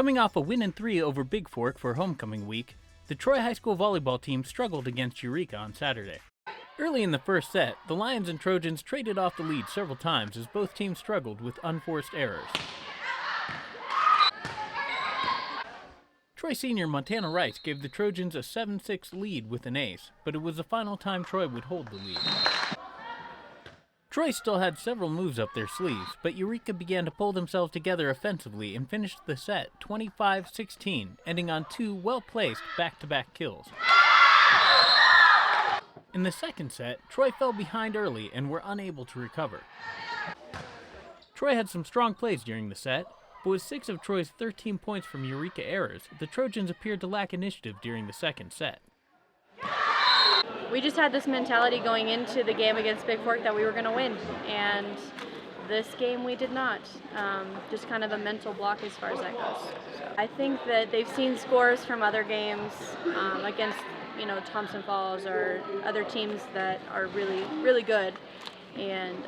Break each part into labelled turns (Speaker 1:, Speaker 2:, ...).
Speaker 1: Coming off a win in 3 over Bigfork for homecoming week, the Troy High School volleyball team struggled against Eureka on Saturday. Early in the first set, the Lions and Trojans traded off the lead several times as both teams struggled with unforced errors. Troy senior Montana Rice gave the Trojans a 7-6 lead with an ace, but it was the final time Troy would hold the lead. Troy still had several moves up their sleeves, but Eureka began to pull themselves together offensively and finished the set 25-16, ending on 2 well-placed back-to-back kills. In the second set, Troy fell behind early and were unable to recover. Troy had some strong plays during the set, but with 6 of Troy's 13 points from Eureka errors, the Trojans appeared to lack initiative during the second set.
Speaker 2: We just had this mentality going into the game against Bigfork that we were going to win, and this game we did not. Just kind of a mental block as far as that goes. So I think that they've seen scores from other games against, Thompson Falls or other teams that are really, really good, and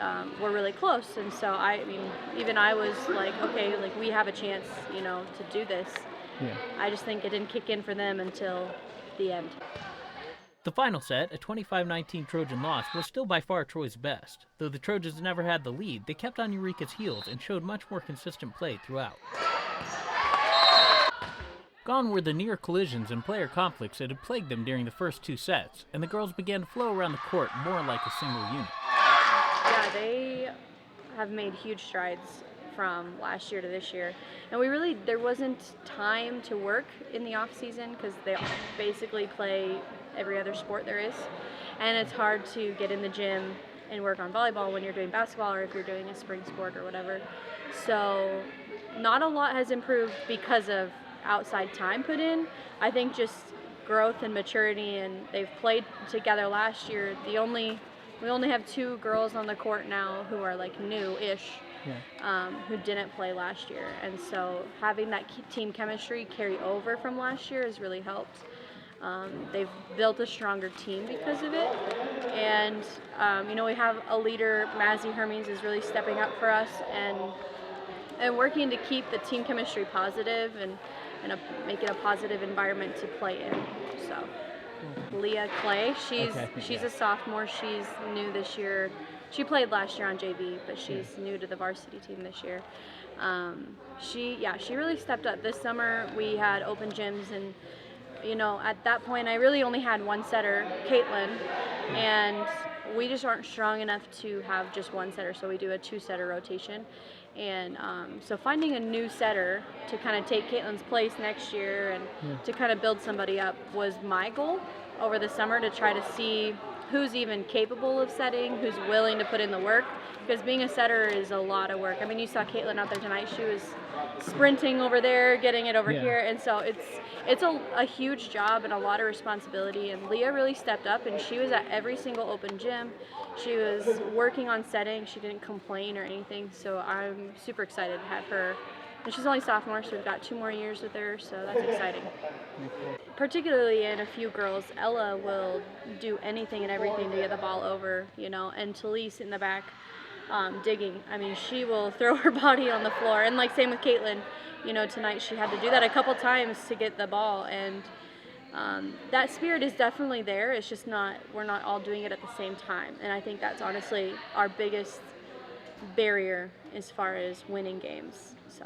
Speaker 2: we're really close. And so even I was like, okay, like we have a chance, to do this. Yeah. I just think it didn't kick in for them until the end.
Speaker 1: The final set, a 25-19 Trojan loss, was still by far Troy's best. Though the Trojans never had the lead, they kept on Eureka's heels and showed much more consistent play throughout. Gone were the near collisions and player conflicts that had plagued them during the first 2 sets, and the girls began to flow around the court more like a single unit.
Speaker 2: Yeah, they have made huge strides from last year to this year. And there wasn't time to work in the off season because they basically play every other sport there is. And it's hard to get in the gym and work on volleyball when you're doing basketball or if you're doing a spring sport or whatever. So not a lot has improved because of outside time put in. I think just growth and maturity, and they've played together last year. We only have 2 girls on the court now who are like new-ish. Yeah. Who didn't play last year, and so having that team chemistry carry over from last year has really helped. They've built a stronger team because of it, and we have a leader, Mazzy Hermes, is really stepping up for us and working to keep the team chemistry positive and make it a positive environment to play in. So Leah Clay, she's a sophomore, she's new this year. She played last year on JV, but she's new to the varsity team this year. She really stepped up. This summer we had open gyms, and at that point I really only had one setter, Caitlin, and we just aren't strong enough to have just one setter, so we do a 2-setter rotation. And so finding a new setter to kind of take Caitlin's place next year and to kind of build somebody up was my goal over the summer, to try to see who's even capable of setting, who's willing to put in the work, because being a setter is a lot of work. I mean, you saw Caitlin out there tonight. She was sprinting over there, getting it over here, and so it's a huge job and a lot of responsibility, and Leah really stepped up, and she was at every single open gym. She was working on setting. She didn't complain or anything, so I'm super excited to have her. And she's only sophomore, so we've got 2 more years with her, so that's exciting. Particularly in a few girls, Ella will do anything and everything to get the ball over, and Talise in the back digging. I mean, she will throw her body on the floor, and same with Caitlin. Tonight she had to do that a couple times to get the ball, and that spirit is definitely there. It's just we're not all doing it at the same time, and I think that's honestly our biggest barrier as far as winning games. So.